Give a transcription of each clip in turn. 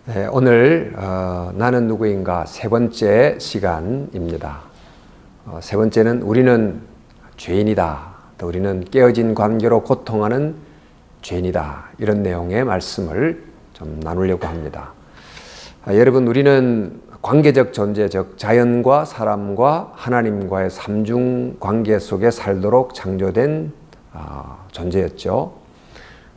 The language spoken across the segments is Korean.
네, 오늘 나는 누구인가 세 번째 시간입니다. 세 번째는 우리는 죄인이다. 또 우리는 깨어진 관계로 고통하는 죄인이다. 이런 내용의 말씀을 좀 나누려고 합니다. 여러분, 우리는 관계적 존재, 즉 자연과 사람과 하나님과의 삼중 관계 속에 살도록 창조된 존재였죠.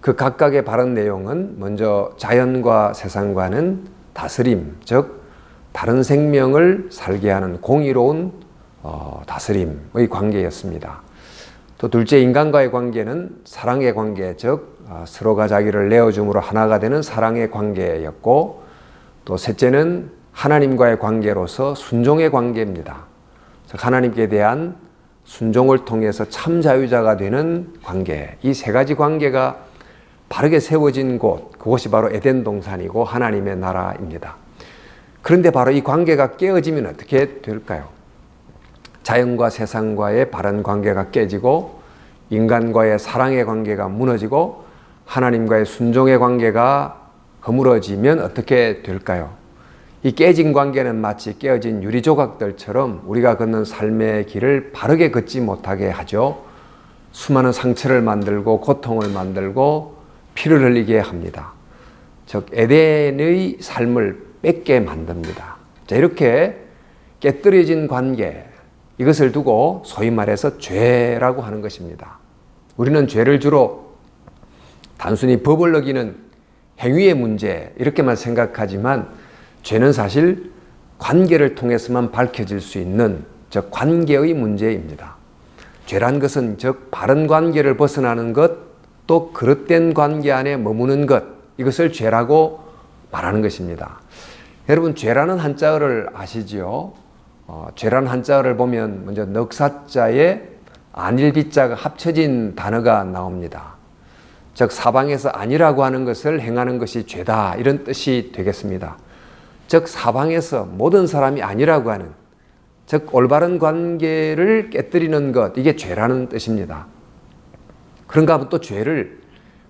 그 각각의 바른 내용은 먼저 자연과 세상과는 다스림, 즉 다른 생명을 살게 하는 공의로운 다스림의 관계였습니다. 또 둘째, 인간과의 관계는 사랑의 관계, 즉 서로가 자기를 내어줌으로 하나가 되는 사랑의 관계였고, 또 셋째는 하나님과의 관계로서 순종의 관계입니다. 즉 하나님께 대한 순종을 통해서 참 자유자가 되는 관계, 이 세 가지 관계가 바르게 세워진 곳, 그것이 바로 에덴 동산이고 하나님의 나라입니다. 그런데 바로 이 관계가 깨어지면 어떻게 될까요? 자연과 세상과의 바른 관계가 깨지고, 인간과의 사랑의 관계가 무너지고, 하나님과의 순종의 관계가 허물어지면 어떻게 될까요? 이 깨진 관계는 마치 깨어진 유리조각들처럼 우리가 걷는 삶의 길을 바르게 걷지 못하게 하죠. 수많은 상처를 만들고 고통을 만들고 피를 흘리게 합니다. 즉 에덴의 삶을 뺏게 만듭니다. 자, 이렇게 깨뜨려진 관계, 이것을 두고 소위 말해서 죄라고 하는 것입니다. 우리는 죄를 주로 단순히 법을 어기는 행위의 문제 이렇게만 생각하지만, 죄는 사실 관계를 통해서만 밝혀질 수 있는 즉 관계의 문제입니다. 죄란 것은 즉 바른 관계를 벗어나는 것, 또 그릇된 관계 안에 머무는 것, 이것을 죄라고 말하는 것입니다. 여러분, 죄라는 한자어를 아시지요? 죄라는 한자어를 보면 먼저 넉사자에 안일비자가 합쳐진 단어가 나옵니다. 즉 사방에서 아니라고 하는 것을 행하는 것이 죄다, 이런 뜻이 되겠습니다. 즉 사방에서 모든 사람이 아니라고 하는, 즉 올바른 관계를 깨뜨리는 것, 이게 죄라는 뜻입니다. 그런가 하면 또 죄를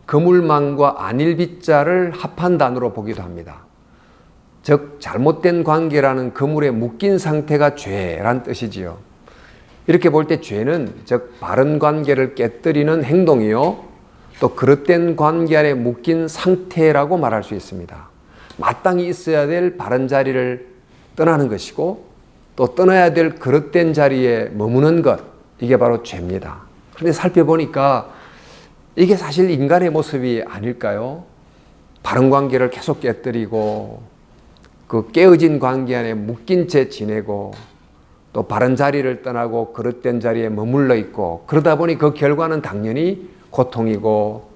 거물망과 안일비자를 합한 단어로 보기도 합니다. 즉 잘못된 관계라는 그물에 묶인 상태가 죄란 뜻이지요. 이렇게 볼 때 죄는 즉 바른 관계를 깨뜨리는 행동이요, 또 그릇된 관계 안에 묶인 상태라고 말할 수 있습니다. 마땅히 있어야 될 바른 자리를 떠나는 것이고, 또 떠나야 될 그릇된 자리에 머무는 것, 이게 바로 죄입니다. 그런데 살펴보니까 이게 사실 인간의 모습이 아닐까요? 바른 관계를 계속 깨뜨리고, 그 깨어진 관계 안에 묶인 채 지내고, 또 바른 자리를 떠나고 그릇된 자리에 머물러 있고, 그러다 보니 그 결과는 당연히 고통이고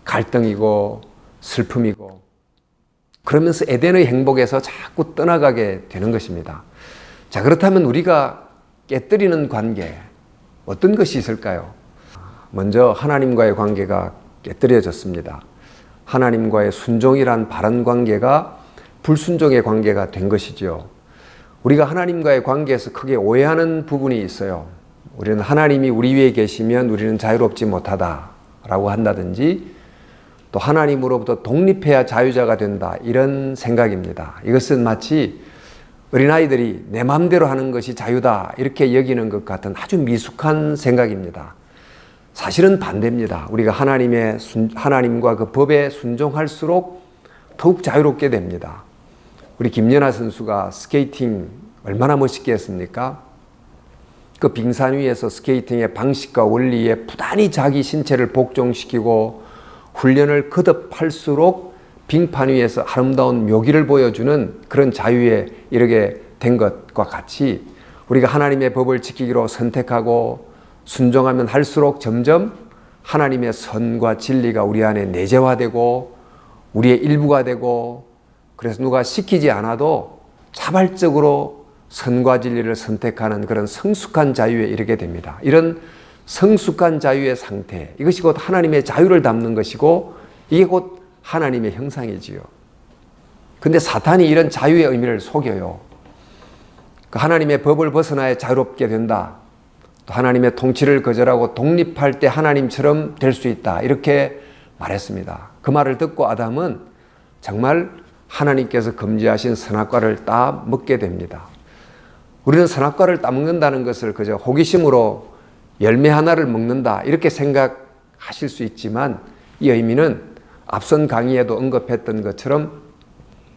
갈등이고 슬픔이고, 그러면서 에덴의 행복에서 자꾸 떠나가게 되는 것입니다. 자, 그렇다면 우리가 깨뜨리는 관계, 어떤 것이 있을까요? 먼저 하나님과의 관계가 깨뜨려졌습니다. 하나님과의 순종이란 바른 관계가 불순종의 관계가 된 것이죠. 우리가 하나님과의 관계에서 크게 오해하는 부분이 있어요. 우리는 하나님이 우리 위에 계시면 우리는 자유롭지 못하다라고 한다든지, 또 하나님으로부터 독립해야 자유자가 된다, 이런 생각입니다. 이것은 마치 어린아이들이 내 마음대로 하는 것이 자유다 이렇게 여기는 것 같은 아주 미숙한 생각입니다. 사실은 반대입니다. 우리가 하나님과 그 법에 순종할수록 더욱 자유롭게 됩니다. 우리 김연아 선수가 스케이팅 얼마나 멋있게 했습니까? 그 빙산 위에서 스케이팅의 방식과 원리에 부단히 자기 신체를 복종시키고 훈련을 거듭할수록 빙판 위에서 아름다운 묘기를 보여주는 그런 자유에 이르게 된 것과 같이, 우리가 하나님의 법을 지키기로 선택하고 순종하면 할수록 점점 하나님의 선과 진리가 우리 안에 내재화되고 우리의 일부가 되고, 그래서 누가 시키지 않아도 자발적으로 선과 진리를 선택하는 그런 성숙한 자유에 이르게 됩니다. 이런 성숙한 자유의 상태, 이것이 곧 하나님의 자유를 담는 것이고, 이게 곧 하나님의 형상이지요. 근데 사탄이 이런 자유의 의미를 속여요. 하나님의 법을 벗어나야 자유롭게 된다. 또 하나님의 통치를 거절하고 독립할 때 하나님처럼 될 수 있다. 이렇게 말했습니다. 그 말을 듣고 아담은 정말 하나님께서 금지하신 선악과를 따 먹게 됩니다. 우리는 선악과를 따 먹는다는 것을 그저 호기심으로 열매 하나를 먹는다 이렇게 생각하실 수 있지만 이 의미는 앞선 강의에도 언급했던 것처럼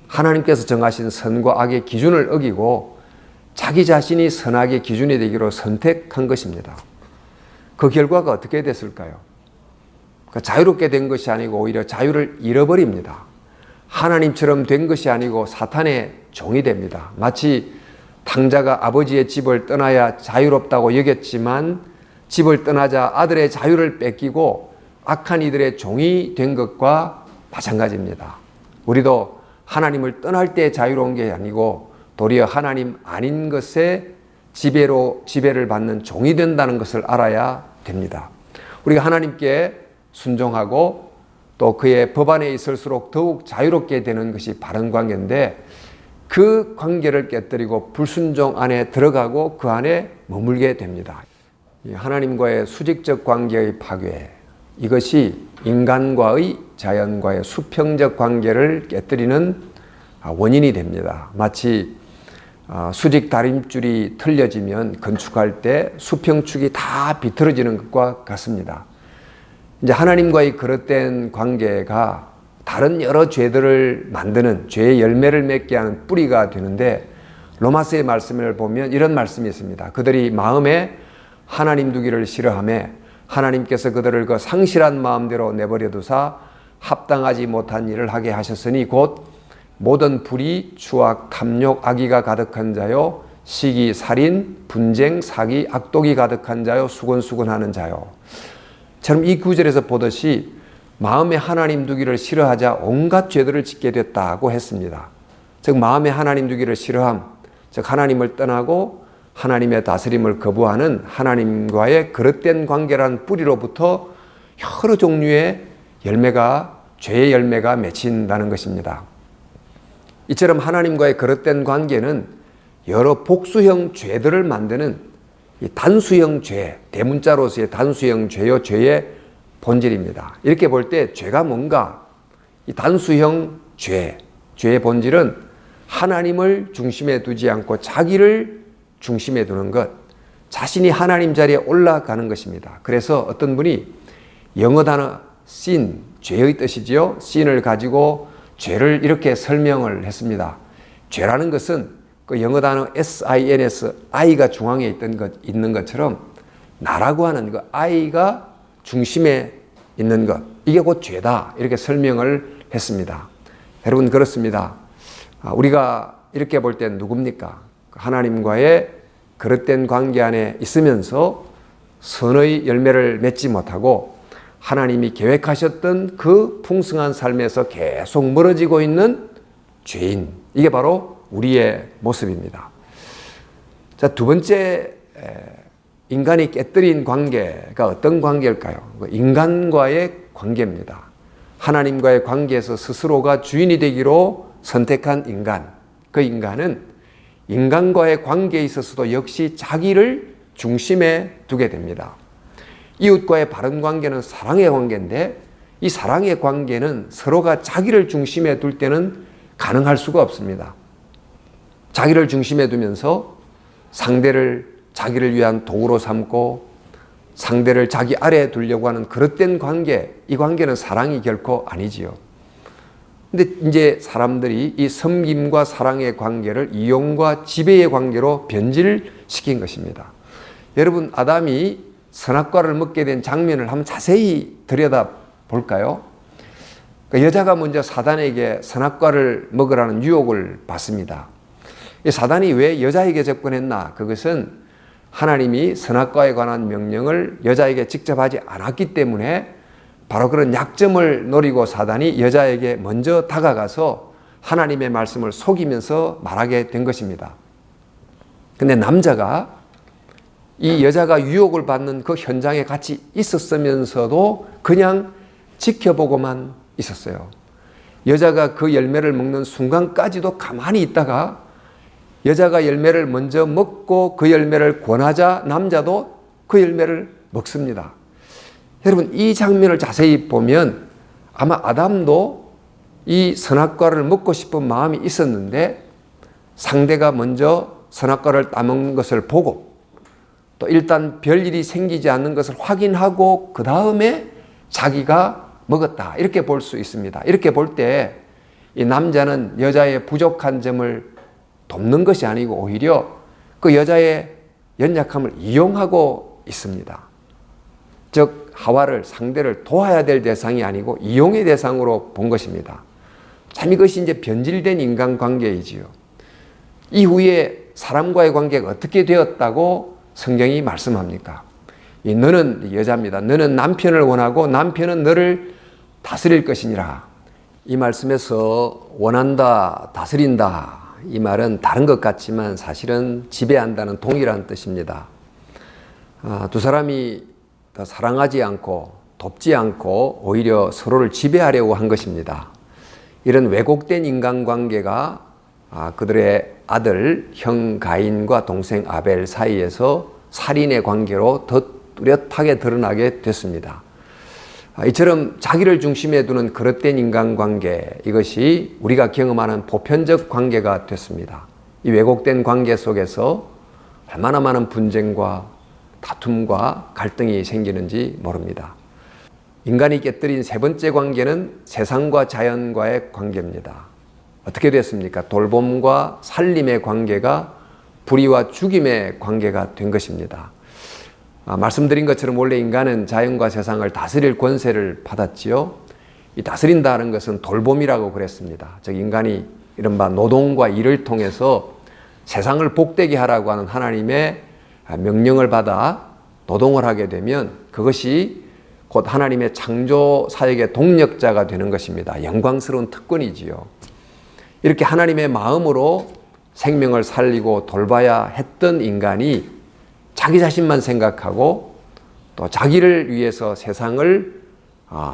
하나님께서 정하신 선과 악의 기준을 어기고 자기 자신이 선악의 기준이 되기로 선택한 것입니다. 그 결과가 어떻게 됐을까요? 자유롭게 된 것이 아니고 오히려 자유를 잃어버립니다. 하나님처럼 된 것이 아니고 사탄의 종이 됩니다. 마치 탕자가 아버지의 집을 떠나야 자유롭다고 여겼지만 집을 떠나자 아들의 자유를 뺏기고 악한 이들의 종이 된 것과 마찬가지입니다. 우리도 하나님을 떠날 때 자유로운 게 아니고 도리어 하나님 아닌 것에 지배를 받는 종이 된다는 것을 알아야 됩니다. 우리가 하나님께 순종하고 또 그의 법 안에 있을수록 더욱 자유롭게 되는 것이 바른 관계인데 그 관계를 깨뜨리고 불순종 안에 들어가고 그 안에 머물게 됩니다. 하나님과의 수직적 관계의 파괴, 이것이 인간과의 자연과의 수평적 관계를 깨뜨리는 원인이 됩니다. 마치 수직 다림줄이 틀려지면 건축할 때 수평축이 다 비틀어지는 것과 같습니다. 이제 하나님과의 그릇된 관계가 다른 여러 죄들을 만드는 죄의 열매를 맺게 하는 뿌리가 되는데 로마서의 말씀을 보면 이런 말씀이 있습니다. 그들이 마음에 하나님 두기를 싫어하며 하나님께서 그들을 그 상실한 마음대로 내버려 두사 합당하지 못한 일을 하게 하셨으니 곧 모든 불의, 추악, 탐욕, 악의가 가득한 자요 시기, 살인, 분쟁, 사기, 악독이 가득한 자요 수곤수곤하는 자요. 처럼 이 구절에서 보듯이 마음에 하나님 두기를 싫어하자 온갖 죄들을 짓게 됐다고 했습니다. 즉 마음에 하나님 두기를 싫어함, 즉 하나님을 떠나고 하나님의 다스림을 거부하는 하나님과의 그릇된 관계라는 뿌리로부터 여러 종류의 열매가 죄의 열매가 맺힌다는 것입니다. 이처럼 하나님과의 그릇된 관계는 여러 복수형 죄들을 만드는 이 단수형 죄, 대문자로서의 단수형 죄요 죄의 본질입니다. 이렇게 볼 때 죄가 뭔가? 이 단수형 죄의 본질은 하나님을 중심에 두지 않고 자기를 중심에 두는 것, 자신이 하나님 자리에 올라가는 것입니다. 그래서 어떤 분이 영어 단어 sin, 죄의 뜻이지요. sin을 가지고 죄를 이렇게 설명을 했습니다. 죄라는 것은 그 영어 단어 SINS, I가 중앙에 있는 것처럼 나라고 하는 그 I가 중심에 있는 것, 이게 곧 죄다 이렇게 설명을 했습니다. 여러분 그렇습니다. 우리가 이렇게 볼 땐 누굽니까? 하나님과의 그릇된 관계 안에 있으면서 선의 열매를 맺지 못하고 하나님이 계획하셨던 그 풍성한 삶에서 계속 멀어지고 있는 죄인, 이게 바로 우리의 모습입니다. 자, 두 번째 인간이 깨뜨린 관계가 어떤 관계일까요? 인간과의 관계입니다. 하나님과의 관계에서 스스로가 주인이 되기로 선택한 인간, 그 인간은 인간과의 관계에 있어서도 역시 자기를 중심에 두게 됩니다. 이웃과의 바른 관계는 사랑의 관계인데 이 사랑의 관계는 서로가 자기를 중심에 둘 때는 가능할 수가 없습니다. 자기를 중심에 두면서 상대를 자기를 위한 도구로 삼고 상대를 자기 아래에 두려고 하는 그릇된 관계, 이 관계는 사랑이 결코 아니지요. 근데 이제 사람들이 이 섬김과 사랑의 관계를 이용과 지배의 관계로 변질시킨 것입니다. 여러분, 아담이 선악과를 먹게 된 장면을 한번 자세히 들여다 볼까요? 그러니까 여자가 먼저 사단에게 선악과를 먹으라는 유혹을 받습니다. 이 사단이 왜 여자에게 접근했나? 그것은 하나님이 선악과에 관한 명령을 여자에게 직접 하지 않았기 때문에 바로 그런 약점을 노리고 사단이 여자에게 먼저 다가가서 하나님의 말씀을 속이면서 말하게 된 것입니다. 근데 남자가 이 여자가 유혹을 받는 그 현장에 같이 있었으면서도 그냥 지켜보고만 있었어요. 여자가 그 열매를 먹는 순간까지도 가만히 있다가 여자가 열매를 먼저 먹고 그 열매를 권하자 남자도 그 열매를 먹습니다. 여러분, 이 장면을 자세히 보면 아마 아담도 이 선악과를 먹고 싶은 마음이 있었는데 상대가 먼저 선악과를 따먹는 것을 보고 또 일단 별일이 생기지 않는 것을 확인하고 그 다음에 자기가 먹었다, 이렇게 볼 수 있습니다. 이렇게 볼 때 이 남자는 여자의 부족한 점을 돕는 것이 아니고 오히려 그 여자의 연약함을 이용하고 있습니다. 즉 하와를, 상대를 도와야 될 대상이 아니고 이용의 대상으로 본 것입니다. 참 이것이 이제 변질된 인간관계이지요. 이후에 사람과의 관계가 어떻게 되었다고 성경이 말씀합니까? 너는 여자입니다. 너는 남편을 원하고 남편은 너를 다스릴 것이니라. 이 말씀에서 원한다, 다스린다, 이 말은 다른 것 같지만 사실은 지배한다는 동일한 뜻입니다. 두 사람이 더 사랑하지 않고 돕지 않고 오히려 서로를 지배하려고 한 것입니다. 이런 왜곡된 인간관계가 그들의 아들 형 가인과 동생 아벨 사이에서 살인의 관계로 더 뚜렷하게 드러나게 됐습니다. 이처럼 자기를 중심에 두는 그릇된 인간관계, 이것이 우리가 경험하는 보편적 관계가 됐습니다. 이 왜곡된 관계 속에서 얼마나 많은 분쟁과 다툼과 갈등이 생기는지 모릅니다. 인간이 깨뜨린 세 번째 관계는 세상과 자연과의 관계입니다. 어떻게 됐습니까? 돌봄과 살림의 관계가 불의와 죽임의 관계가 된 것입니다. 말씀드린 것처럼 원래 인간은 자연과 세상을 다스릴 권세를 받았지요. 이 다스린다는 것은 돌봄이라고 그랬습니다. 즉 인간이 이른바 노동과 일을 통해서 세상을 복되게 하라고 하는 하나님의 명령을 받아 노동을 하게 되면 그것이 곧 하나님의 창조 사역의 동력자가 되는 것입니다. 영광스러운 특권이지요. 이렇게 하나님의 마음으로 생명을 살리고 돌봐야 했던 인간이 자기 자신만 생각하고 또 자기를 위해서 세상을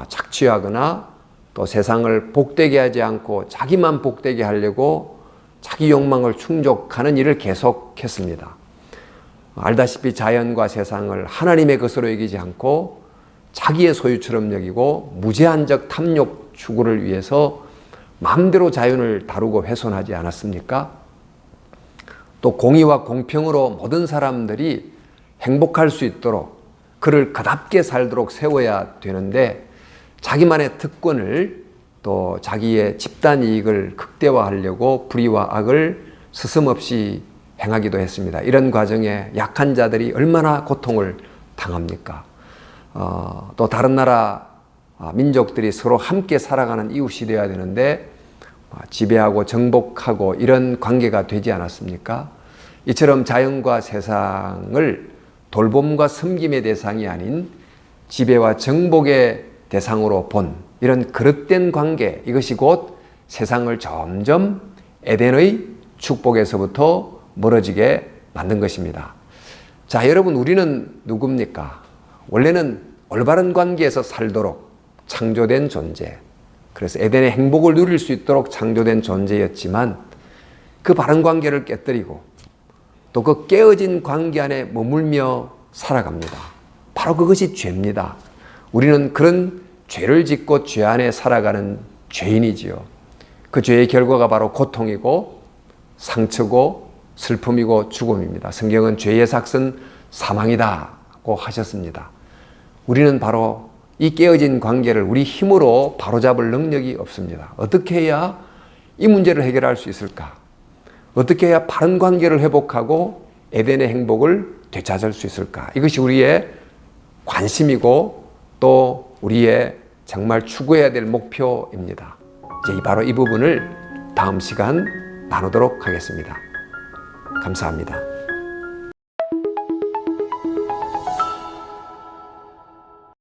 착취하거나 또 세상을 복되게 하지 않고 자기만 복되게 하려고 자기 욕망을 충족하는 일을 계속했습니다. 알다시피 자연과 세상을 하나님의 것으로 여기지 않고 자기의 소유처럼 여기고 무제한적 탐욕 추구를 위해서 마음대로 자연을 다루고 훼손하지 않았습니까? 또 공의와 공평으로 모든 사람들이 행복할 수 있도록 그를 그답게 살도록 세워야 되는데 자기만의 특권을 또 자기의 집단 이익을 극대화하려고 불의와 악을 스스럼없이 행하기도 했습니다. 이런 과정에 약한 자들이 얼마나 고통을 당합니까? 또 다른 나라 민족들이 서로 함께 살아가는 이웃이 되어야 되는데 지배하고 정복하고 이런 관계가 되지 않았습니까? 이처럼 자연과 세상을 돌봄과 섬김의 대상이 아닌 지배와 정복의 대상으로 본 이런 그릇된 관계, 이것이 곧 세상을 점점 에덴의 축복에서부터 멀어지게 만든 것입니다. 자, 여러분, 우리는 누굽니까? 원래는 올바른 관계에서 살도록 창조된 존재, 그래서 에덴의 행복을 누릴 수 있도록 창조된 존재였지만 그 바른 관계를 깨뜨리고 또 그 깨어진 관계 안에 머물며 살아갑니다. 바로 그것이 죄입니다. 우리는 그런 죄를 짓고 죄 안에 살아가는 죄인이지요. 그 죄의 결과가 바로 고통이고 상처고 슬픔이고 죽음입니다. 성경은 죄의 삭은 사망이다고 하셨습니다. 우리는 바로 이 깨어진 관계를 우리 힘으로 바로잡을 능력이 없습니다. 어떻게 해야 이 문제를 해결할 수 있을까? 어떻게 해야 바른 관계를 회복하고 에덴의 행복을 되찾을 수 있을까? 이것이 우리의 관심이고 또 우리의 정말 추구해야 될 목표입니다. 이제 바로 이 부분을 다음 시간 나누도록 하겠습니다. 감사합니다.